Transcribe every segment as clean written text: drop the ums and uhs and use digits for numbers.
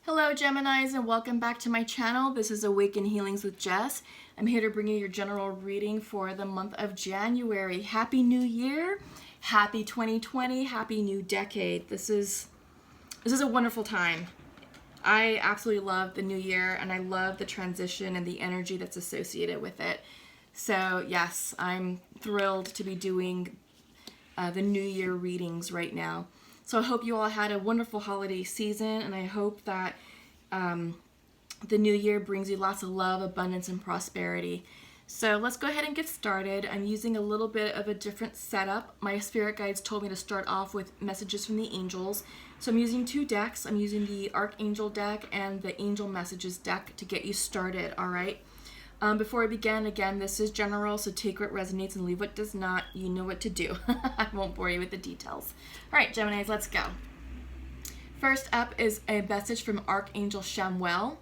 Hello Geminis and welcome back to my channel. This is Awaken Healings with Jess. I'm here to bring you your general reading for the month of January. Happy New Year, happy 2020, happy new decade. This is a wonderful time. I absolutely love the new year and I love the transition and the energy that's associated with it. So yes, I'm thrilled to be doing the New Year readings right now. So I hope you all had a wonderful holiday season, and I hope that the new year brings you lots of love, abundance, and prosperity. So let's go ahead and get started. I'm using a little bit of a different setup. My spirit guides told me to start off with messages from the angels. So I'm using two decks. I'm using the Archangel deck and the Angel Messages deck to get you started, all right? Before I begin, again, this is general, so take what resonates and leave what does not. You know what to do. I won't bore you with the details. All right, Geminis, let's go. First up is a message from Archangel Chamuel,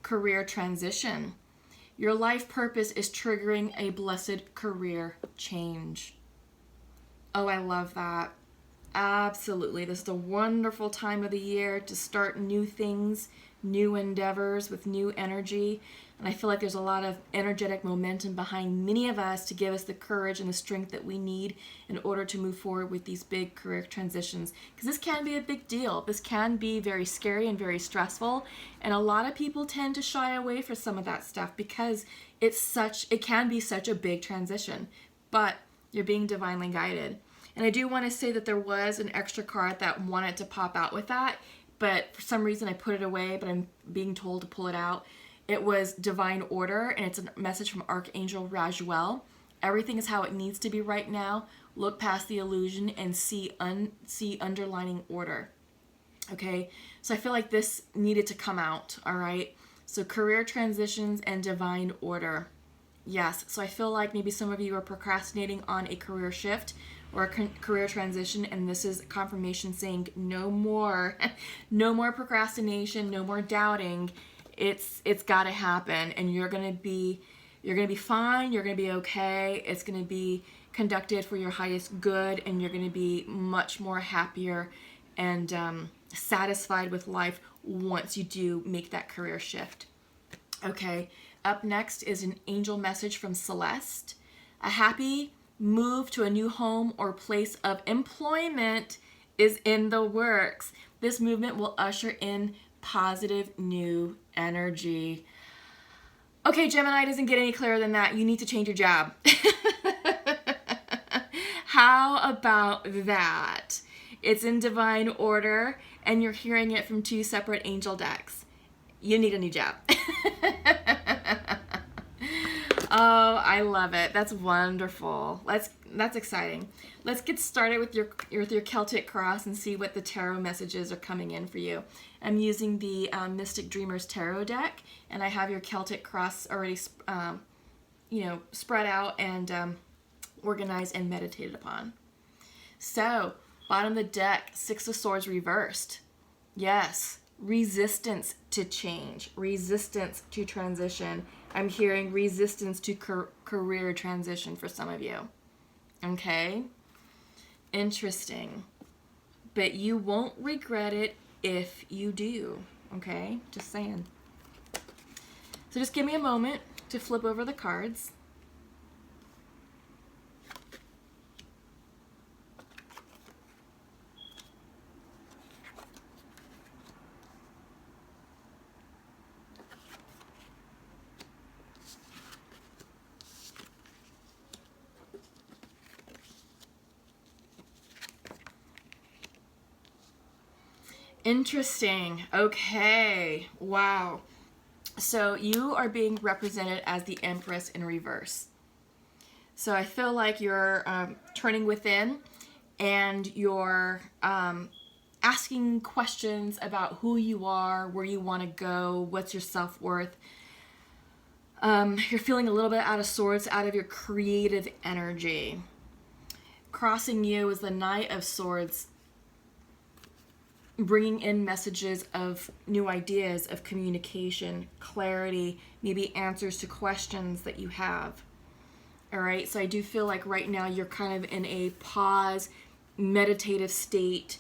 career transition. Your life purpose is triggering a blessed career change. Oh, I love that. Absolutely. This is a wonderful time of the year to start new things, new endeavors with new energy. And I feel like there's a lot of energetic momentum behind many of us to give us the courage and the strength that we need in order to move forward with these big career transitions. Because this can be a big deal. This can be very scary and very stressful. And a lot of people tend to shy away from some of that stuff because it can be such a big transition. But you're being divinely guided. And I do want to say that there was an extra card that wanted to pop out with that. But for some reason I put it away, but I'm being told to pull it out. It was divine order, and it's a message from Archangel Rajuel. Everything is how it needs to be right now. Look past the illusion and see underlining order. Okay, so I feel like this needed to come out, all right? So career transitions and divine order. Yes, so I feel like maybe some of you are procrastinating on a career shift or a career transition, and this is confirmation saying no more, no more procrastination, no more doubting. It's got to happen, and you're gonna be fine. You're gonna be okay. It's gonna be conducted for your highest good, and you're gonna be much more happier and satisfied with life once you do make that career shift. Okay. Up next is an angel message from Celeste. A happy move to a new home or place of employment is in the works. This movement will usher in positive new energy. Okay, Gemini, doesn't get any clearer than that. You need to change your job. How about that? It's in divine order, and you're hearing it from two separate angel decks. You need a new job. Oh, I love it. That's wonderful. That's exciting. Let's get started with your Celtic cross and see what the tarot messages are coming in for you. I'm using the Mystic Dreamers Tarot deck, and I have your Celtic cross already, spread out and organized and meditated upon. So, bottom of the deck, Six of Swords reversed. Yes, resistance to change, resistance to transition. I'm hearing resistance to career transition for some of you. Okay? Interesting. But you won't regret it if you do. Okay? Just saying. So just give me a moment to flip over the cards. Interesting. Okay. Wow. So you are being represented as the Empress in reverse. So I feel like you're turning within and you're asking questions about who you are, where you want to go, what's your self-worth. You're feeling a little bit out of sorts, out of your creative energy. Crossing you is the Knight of Swords, bringing in messages of new ideas, of communication, clarity, maybe answers to questions that you have. All right, so I do feel like right now you're kind of in a pause, meditative state,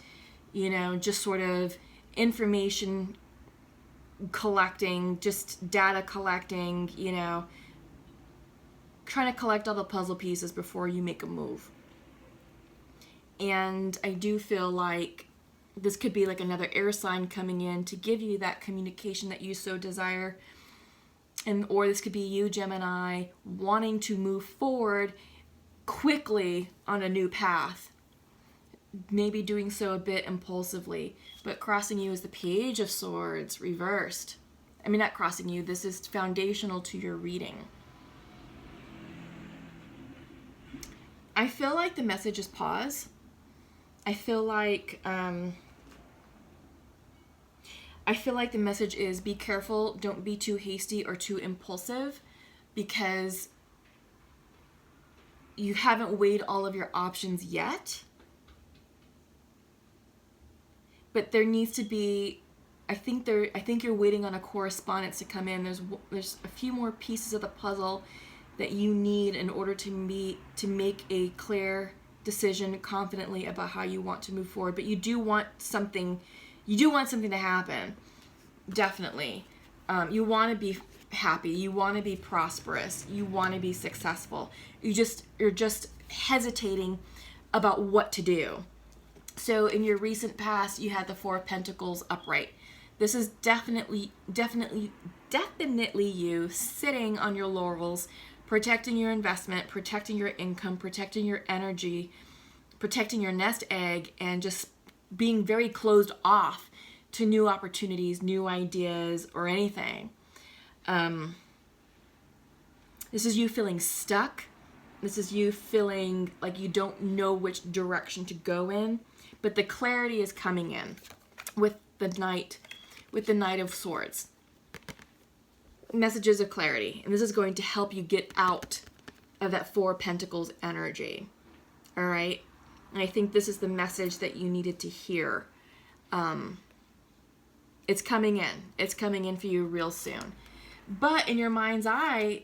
just sort of information collecting, just data collecting, trying to collect all the puzzle pieces before you make a move. And I do feel like this could be like another air sign coming in to give you that communication that you so desire. Or this could be you, Gemini, wanting to move forward quickly on a new path. Maybe doing so a bit impulsively. But crossing you is the Page of Swords reversed. I mean, not crossing you. This is foundational to your reading. I feel like the message is pause. I feel like the message is be careful, don't be too hasty or too impulsive, because you haven't weighed all of your options yet. But there needs to be, I think you're waiting on a correspondence to come in. There's a few more pieces of the puzzle that you need in order to make a clear decision confidently about how you want to move forward. But you do want something to happen. Definitely. You want to be happy. You want to be prosperous. You want to be successful. You're just hesitating about what to do. So in your recent past, you had the Four of Pentacles upright. This is definitely you sitting on your laurels, protecting your investment, protecting your income, protecting your energy, protecting your nest egg, and just being very closed off to new opportunities, new ideas, or anything. This is you feeling stuck. This is you feeling like you don't know which direction to go in. But the clarity is coming in with the Knight of Swords. Messages of clarity. And this is going to help you get out of that Four of Pentacles energy. All right? And I think this is the message that you needed to hear. It's coming in. It's coming in for you real soon. But in your mind's eye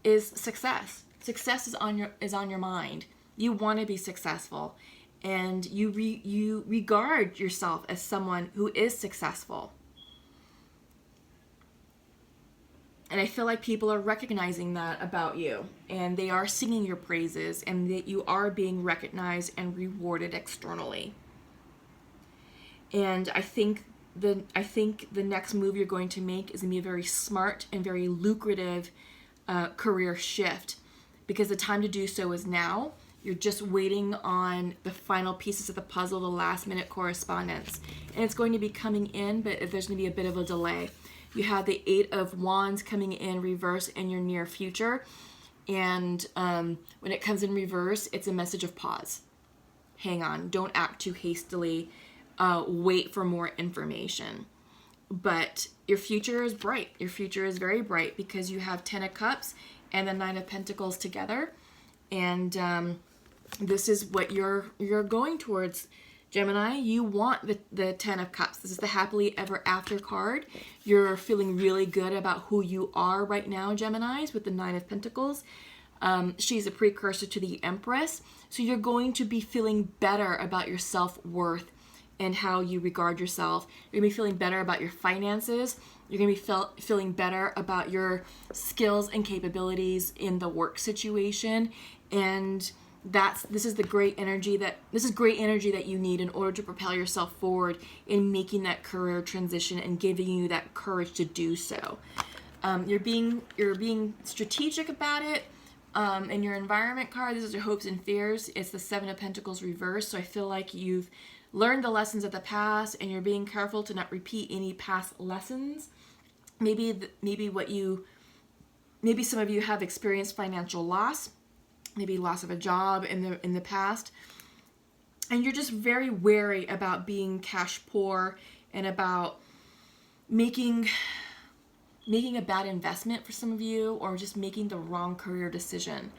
is success. Success is on your mind. You want to be successful. And you regard yourself as someone who is successful. And I feel like people are recognizing that about you. And they are singing your praises. And that you are being recognized and rewarded externally. And I think the next move you're going to make is going to be a very smart and very lucrative career shift. Because the time to do so is now. You're just waiting on the final pieces of the puzzle, the last minute correspondence. And it's going to be coming in, but there's going to be a bit of a delay. You have the Eight of Wands coming in reverse in your near future. And when it comes in reverse, it's a message of pause. Hang on. Don't act too hastily. Wait for more information. But your future is bright. Your future is very bright because you have Ten of Cups and the Nine of Pentacles together. And this is what you're going towards, Gemini. You want the Ten of Cups. This is the happily ever after card. You're feeling really good about who you are right now, Geminis, with the Nine of Pentacles. She's a precursor to the Empress. So you're going to be feeling better about your self-worth and how you regard yourself. You're going to be feeling better about your finances. You're going to be feeling better about your skills and capabilities in the work situation. And this is great energy that you need in order to propel yourself forward in making that career transition and giving you that courage to do so. You're being strategic about it. In your environment card, this is your hopes and fears. It's the Seven of Pentacles reversed. So I feel like you've learned the lessons of the past and you're being careful to not repeat any past lessons. Maybe some of you have experienced financial loss, maybe loss of a job in the past, and you're just very wary about being cash poor and about making a bad investment for some of you, or just making the wrong career decision.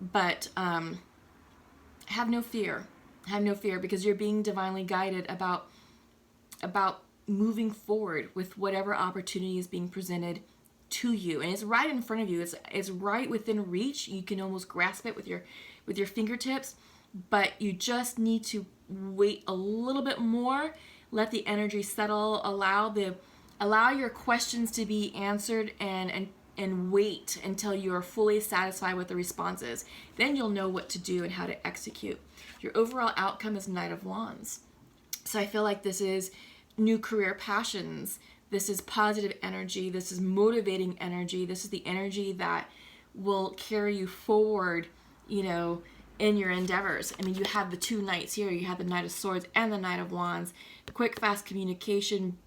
But have no fear. Have no fear, because you're being divinely guided about moving forward with whatever opportunity is being presented to you. And it's right in front of you. It's right within reach. You can almost grasp it with your fingertips, but you just need to wait a little bit more, let the energy settle, allow the Allow your questions to be answered and wait until you are fully satisfied with the responses. Then you'll know what to do and how to execute. Your overall outcome is Knight of Wands. So I feel like this is new career passions. This is positive energy. This is motivating energy. This is the energy that will carry you forward, you know, in your endeavors. I mean, you have the two knights here. You have the Knight of Swords and the Knight of Wands. Quick, fast communication,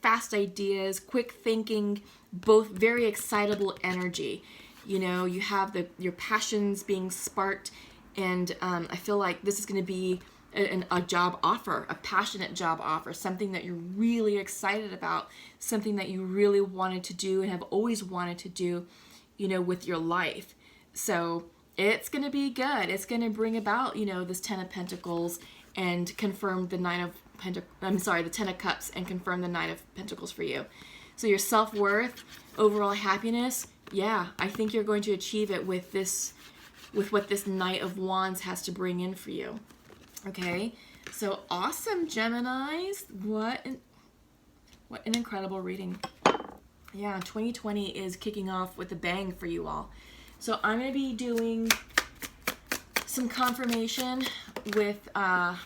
fast ideas, quick thinking, both very excitable energy. You know, you have your passions being sparked, and I feel like this is going to be a job offer, a passionate job offer, something that you're really excited about, something that you really wanted to do and have always wanted to do, you know, with your life. So it's going to be good. It's going to bring about, you know, this Ten of Pentacles and confirm the the Ten of Cups and confirm the Knight of Pentacles for you. So your self-worth, overall happiness, yeah, I think you're going to achieve it with what this Knight of Wands has to bring in for you. Okay, so awesome, Geminis. What an incredible reading. Yeah, 2020 is kicking off with a bang for you all. So I'm going to be doing some confirmation with the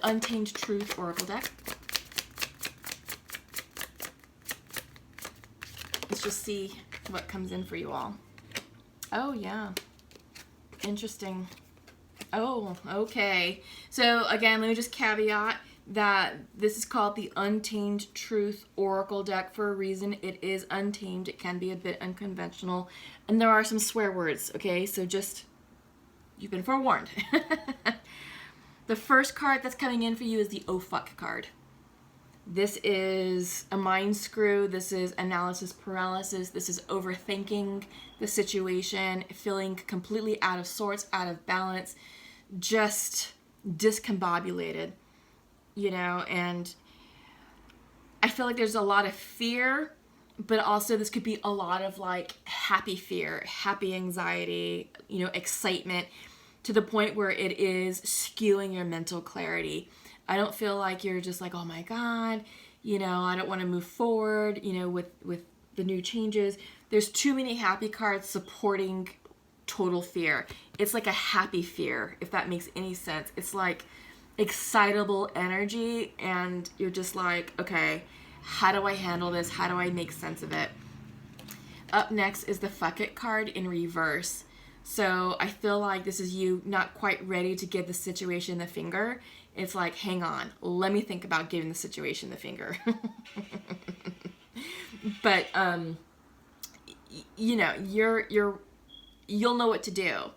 Untamed Truth Oracle deck. Let's just see what comes in for you all. Oh, yeah. Interesting. Oh, okay. So again, let me just caveat that this is called the Untamed Truth Oracle deck for a reason. It is untamed. It can be a bit unconventional. And there are some swear words, okay? So just, you've been forewarned. The first card that's coming in for you is the Oh Fuck card. This is a mind screw. This is analysis paralysis. This is overthinking the situation, feeling completely out of sorts, out of balance, just discombobulated, you know. And I feel like there's a lot of fear, but also this could be a lot of like happy fear, happy anxiety, you know, excitement, to the point where it is skewing your mental clarity. I don't feel like you're just like, oh my God, you know, I don't want to move forward, you know, with the new changes. There's too many happy cards supporting total fear. It's like a happy fear, if that makes any sense. It's like excitable energy, and you're just like, okay, how do I handle this? How do I make sense of it? Up next is the Fuck It card in reverse. So I feel like this is you not quite ready to give the situation the finger. It's like, hang on, let me think about giving the situation the finger. But you know, you'll know what to do.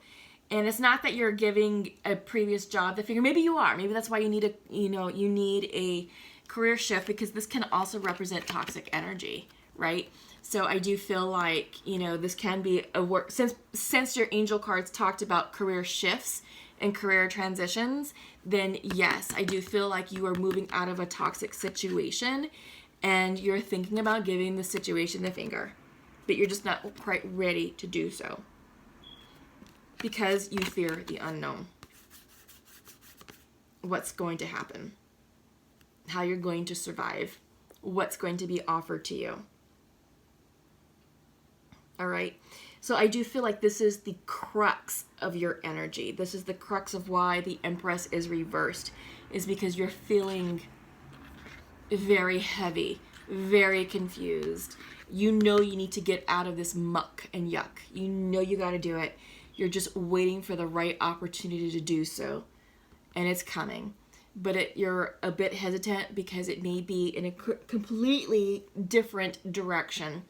And it's not that you're giving a previous job the finger. Maybe you are. Maybe that's why you need a career shift, because this can also represent toxic energy, right? So I do feel like, you know, this can be a work, since your angel cards talked about career shifts and career transitions, then yes, I do feel like you are moving out of a toxic situation and you're thinking about giving the situation the finger, but you're just not quite ready to do so because you fear the unknown. What's going to happen? How you're going to survive? What's going to be offered to you? All right. So I do feel like this is the crux of your energy. This is the crux of why the Empress is reversed, is because you're feeling very heavy, very confused. You know you need to get out of this muck and yuck. You know you got to do it. You're just waiting for the right opportunity to do so. And it's coming. But you're a bit hesitant because it may be in a completely different direction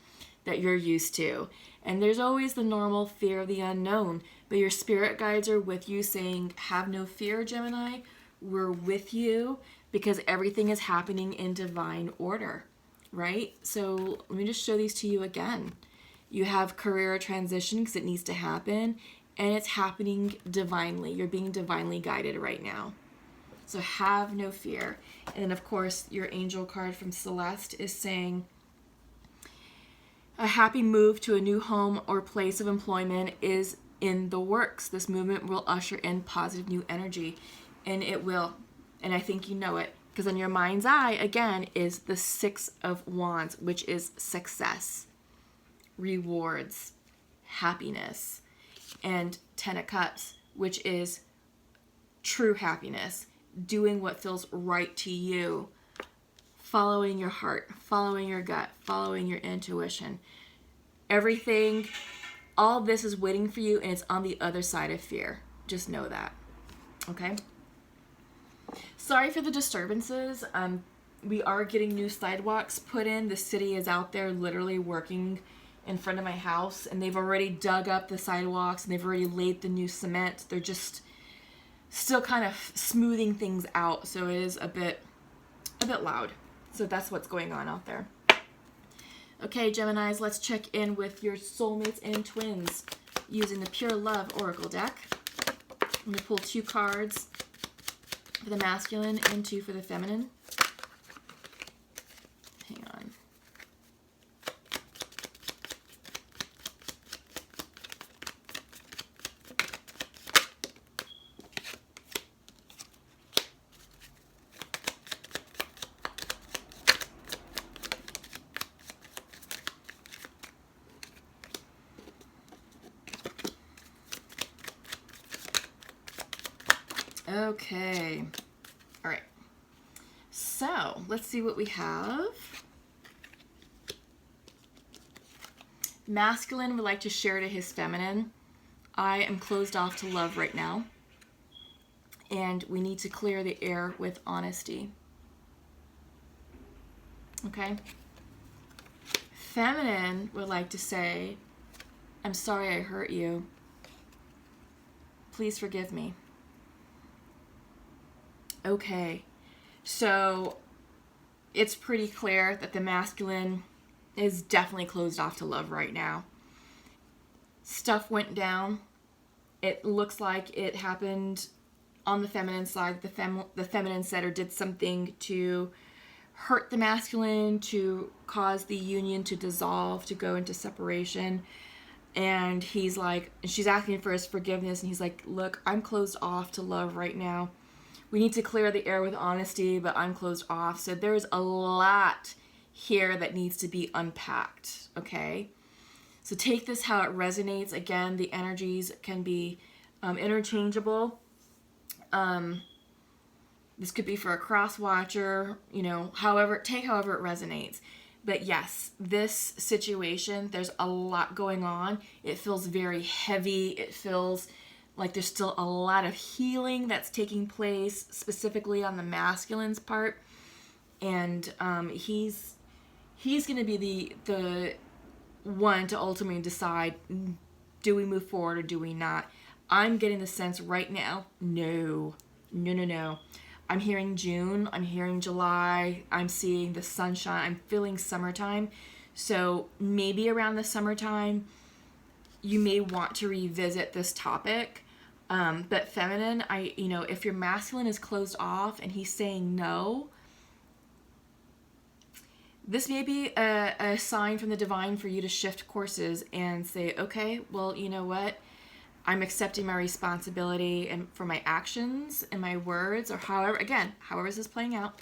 that you're used to. And there's always the normal fear of the unknown, but your spirit guides are with you saying, have no fear, Gemini. We're with you because everything is happening in divine order, right? So let me just show these to you again. You have career transition because it needs to happen, and it's happening divinely. You're being divinely guided right now. So have no fear. And then, of course, your angel card from Celeste is saying, a happy move to a new home or place of employment is in the works. This movement will usher in positive new energy, and it will. And I think you know it. Because in your mind's eye, again, is the Six of Wands, which is success, rewards, happiness, and Ten of Cups, which is true happiness, doing what feels right to you, following your heart, following your gut, following your intuition. Everything, all this is waiting for you, and it's on the other side of fear. Just know that. Okay? Sorry for the disturbances. We are getting new sidewalks put in. The city is out there literally working in front of my house, and they've already dug up the sidewalks, and they've already laid the new cement. They're just still kind of smoothing things out, so it is a bit loud. So that's what's going on out there. Okay, Geminis, let's check in with your soulmates and twins using the Pure Love Oracle deck. I'm going to pull 2 cards for the masculine and 2 for the feminine. Hang on. Okay. All right. So let's see what we have. Masculine would like to share to his feminine. I am closed off to love right now. And we need to clear the air with honesty. Okay. Feminine would like to say, I'm sorry I hurt you. Please forgive me. Okay, so it's pretty clear that the masculine is definitely closed off to love right now. Stuff went down. It looks like it happened on the feminine side. The feminine said or did something to hurt the masculine, to cause the union to dissolve, to go into separation. And he's like, she's asking for his forgiveness, and he's like, look, I'm closed off to love right now. We need to clear the air with honesty, but I'm closed off. So there's a lot here that needs to be unpacked, okay? So take this how it resonates. Again, the energies can be interchangeable. This could be for a cross watcher, you know, however it resonates. But yes, this situation, there's a lot going on. It feels very heavy. It feels like there's still a lot of healing that's taking place, specifically on the masculine's part. And he's going to be the one to ultimately decide, do we move forward or do we not? I'm getting the sense right now, no. I'm hearing June, I'm hearing July, I'm seeing the sunshine, I'm feeling summertime. So maybe around the summertime, you may want to revisit this topic. But feminine, if your masculine is closed off and he's saying no, this may be a sign from the divine for you to shift courses and say, okay, well, you know what? I'm accepting my responsibility and for my actions and my words, or however this is playing out.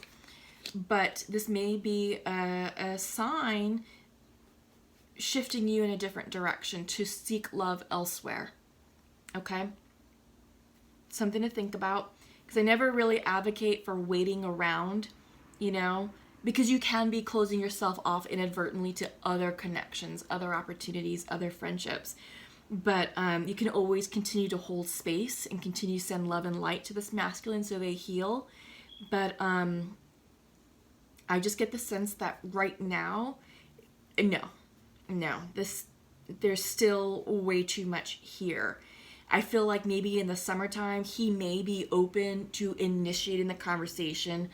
But this may be a sign shifting you in a different direction to seek love elsewhere. Okay? Something to think about, because I never really advocate for waiting around, because you can be closing yourself off inadvertently to other connections, other opportunities, other friendships. But you can always continue to hold space and continue to send love and light to this masculine so they heal. But I just get the sense that right now, there's still way too much here. I feel like maybe in the summertime, he may be open to initiating the conversation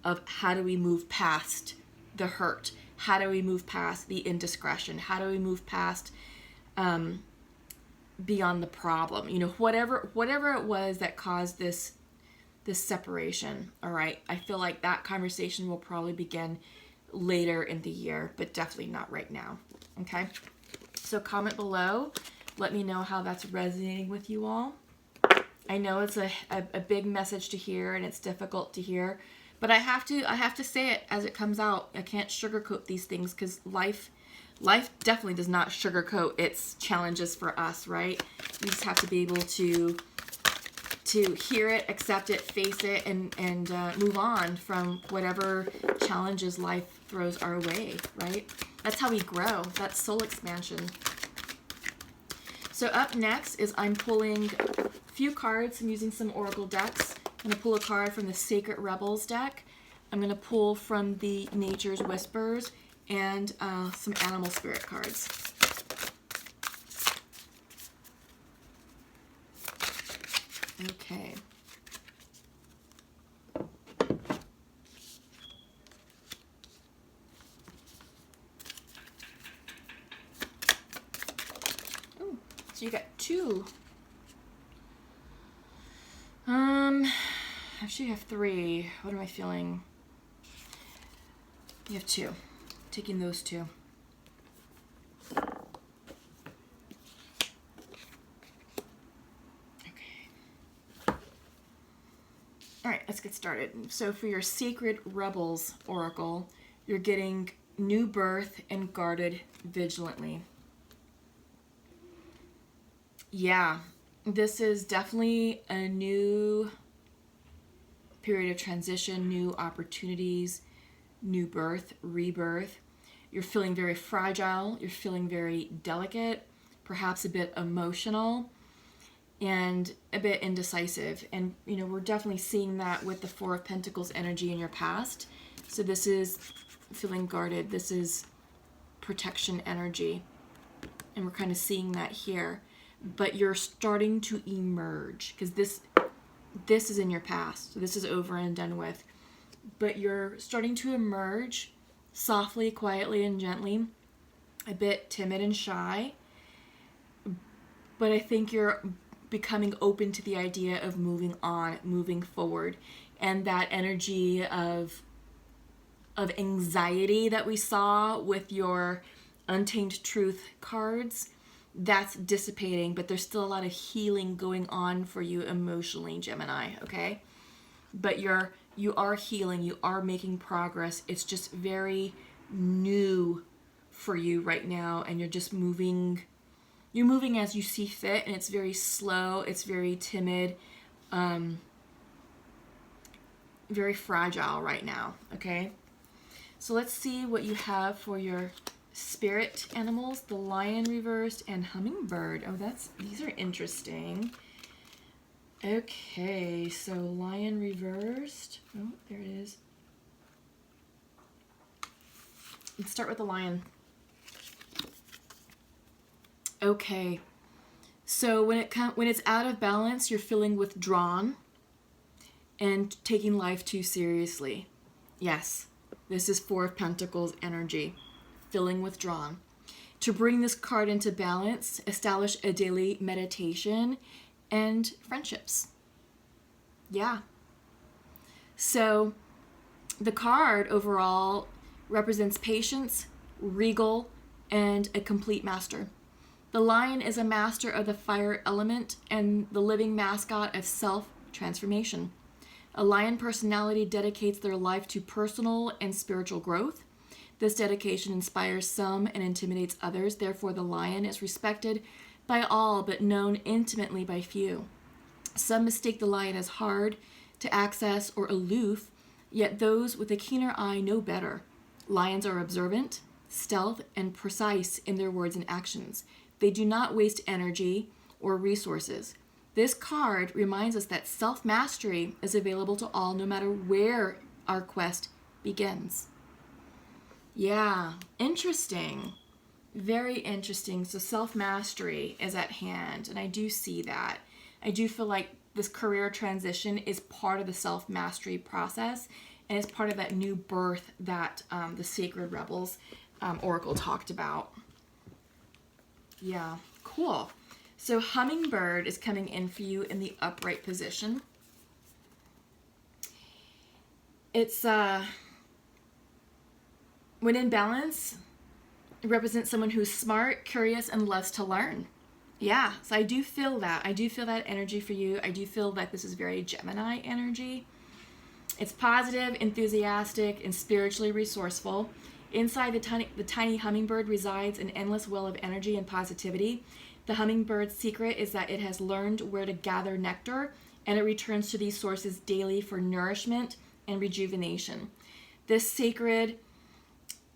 of how do we move past the hurt? How do we move past the indiscretion? How do we move past beyond the problem? Whatever it was that caused this separation, all right? I feel like that conversation will probably begin later in the year, but definitely not right now, okay? So comment below. Let me know how that's resonating with you all. I know it's a big message to hear and it's difficult to hear, But I have to say it as it comes out. I can't sugarcoat these things, because life definitely does not sugarcoat its challenges for us, right? We just have to be able to hear it, accept it, face it, and move on from whatever challenges life throws our way, right? That's how we grow. That's soul expansion. So up next is I'm pulling a few cards. I'm using some oracle decks. I'm going to pull a card from the Sacred Rebels deck. I'm going to pull from the Nature's Whispers and some animal spirit cards. Okay. Ooh, so you got two. Actually, you have three. What am I feeling? You have two. Taking those two. All right, let's get started. So for your Sacred Rebels Oracle, you're getting new birth and guarded vigilantly. Yeah, this is definitely a new period of transition, new opportunities, new birth, rebirth. You're feeling very fragile. You're feeling very delicate, perhaps a bit emotional, and a bit indecisive. And, you know, we're definitely seeing that with the Four of Pentacles energy in your past. So this is feeling guarded. This is protection energy. And we're kind of seeing that here. But you're starting to emerge, because this is in your past. So this is over and done with. But you're starting to emerge softly, quietly, and gently. A bit timid and shy. But I think you're becoming open to the idea of moving on, moving forward, and that energy of anxiety that we saw with your Untamed Truth cards, that's dissipating, but there's still a lot of healing going on for you emotionally, Gemini, okay? But you are healing, you are making progress. It's just very new for you right now, and you're just moving. You're moving as you see fit, and it's very slow, it's very timid, very fragile right now, okay? So let's see what you have for your spirit animals, the lion reversed and hummingbird. Oh, these are interesting. Okay, so lion reversed. Oh, there it is. Let's start with the lion. Okay, so when it's out of balance, you're feeling withdrawn and taking life too seriously. Yes, this is Four of Pentacles energy, feeling withdrawn. To bring this card into balance, establish a daily meditation and friendships. Yeah. So the card overall represents patience, regal, and a complete master. The lion is a master of the fire element and the living mascot of self-transformation. A lion personality dedicates their life to personal and spiritual growth. This dedication inspires some and intimidates others. Therefore, the lion is respected by all but known intimately by few. Some mistake the lion as hard to access or aloof, yet those with a keener eye know better. Lions are observant, stealth, and precise in their words and actions. They do not waste energy or resources. This card reminds us that self-mastery is available to all no matter where our quest begins. Yeah, interesting. Very interesting. So self-mastery is at hand, and I do see that. I do feel like this career transition is part of the self-mastery process, and it's part of that new birth that the Sacred Rebels Oracle talked about. Yeah, cool. So hummingbird is coming in for you in the upright position. It's, when in balance, it represents someone who's smart, curious, and loves to learn. Yeah, so I do feel that. I do feel that energy for you. I do feel that this is very Gemini energy. It's positive, enthusiastic, and spiritually resourceful. Inside the tiny hummingbird resides an endless well of energy and positivity. The hummingbird's secret is that it has learned where to gather nectar, and it returns to these sources daily for nourishment and rejuvenation. This sacred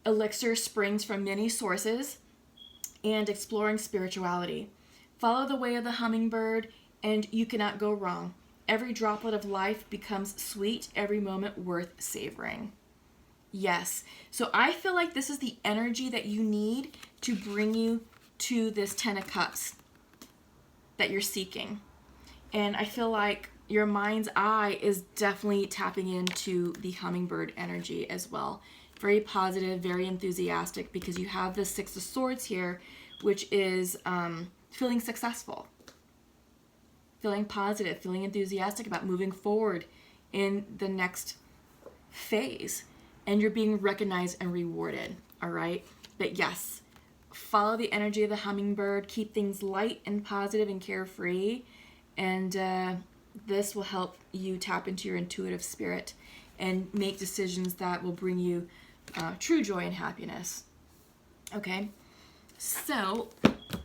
elixir springs from many sources and exploring spirituality. Follow the way of the hummingbird, and you cannot go wrong. Every droplet of life becomes sweet, every moment worth savoring. Yes. So I feel like this is the energy that you need to bring you to this 10 of Cups that you're seeking. And I feel like your mind's eye is definitely tapping into the hummingbird energy as well. Very positive, very enthusiastic, because you have the Six of Swords here, which is feeling successful, feeling positive, feeling enthusiastic about moving forward in the next phase. And you're being recognized and rewarded, all right? But yes, follow the energy of the hummingbird, keep things light and positive and carefree, and this will help you tap into your intuitive spirit and make decisions that will bring you true joy and happiness. Okay, so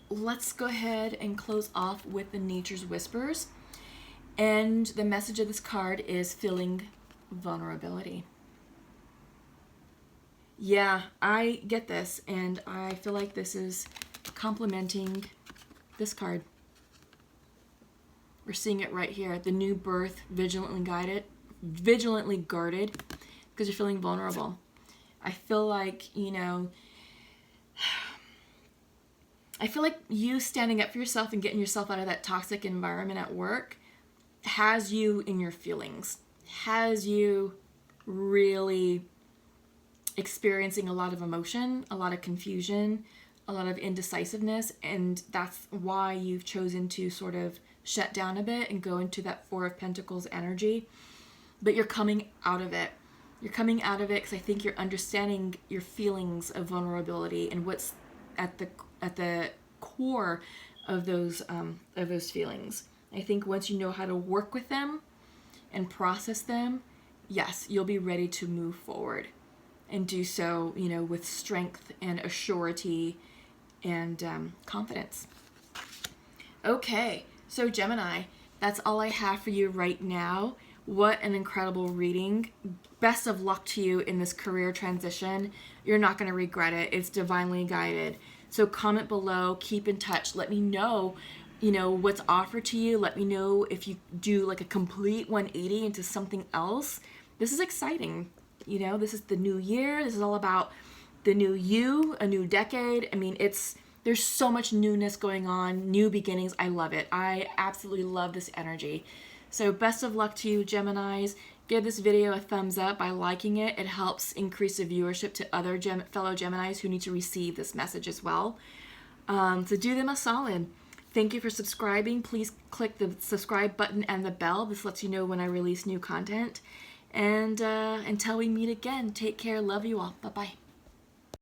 let's go ahead and close off with the Nature's Whispers. And the message of this card is feeling vulnerability. Yeah, I get this, and I feel like this is complementing this card. We're seeing it right here. The new birth, vigilantly guarded, because you're feeling vulnerable. I feel like, you know, I feel like you standing up for yourself and getting yourself out of that toxic environment at work has you in your feelings, has you really experiencing a lot of emotion, a lot of confusion, a lot of indecisiveness, and that's why you've chosen to sort of shut down a bit and go into that Four of Pentacles energy. But you're coming out of it. You're coming out of it because I think you're understanding your feelings of vulnerability and what's at the core of those feelings. I think once you know how to work with them and process them, yes, you'll be ready to move forward and do so, you know, with strength and assurity and confidence. Okay, so Gemini, that's all I have for you right now. What an incredible reading. Best of luck to you in this career transition. You're not going to regret it. It's divinely guided. So comment below, keep in touch. Let me know, you know, what's offered to you. Let me know if you do like a complete 180 into something else. This is exciting. You know, this is the new year. This is all about the new you, a new decade. I mean, there's so much newness going on, new beginnings. I love it. I absolutely love this energy. So best of luck to you, Geminis. Give this video a thumbs up by liking it. It helps increase the viewership to other fellow Geminis who need to receive this message as well. So do them a solid. Thank you for subscribing. Please click the subscribe button and the bell. This lets you know when I release new content. And until we meet again, take care. Love you all. Bye-bye.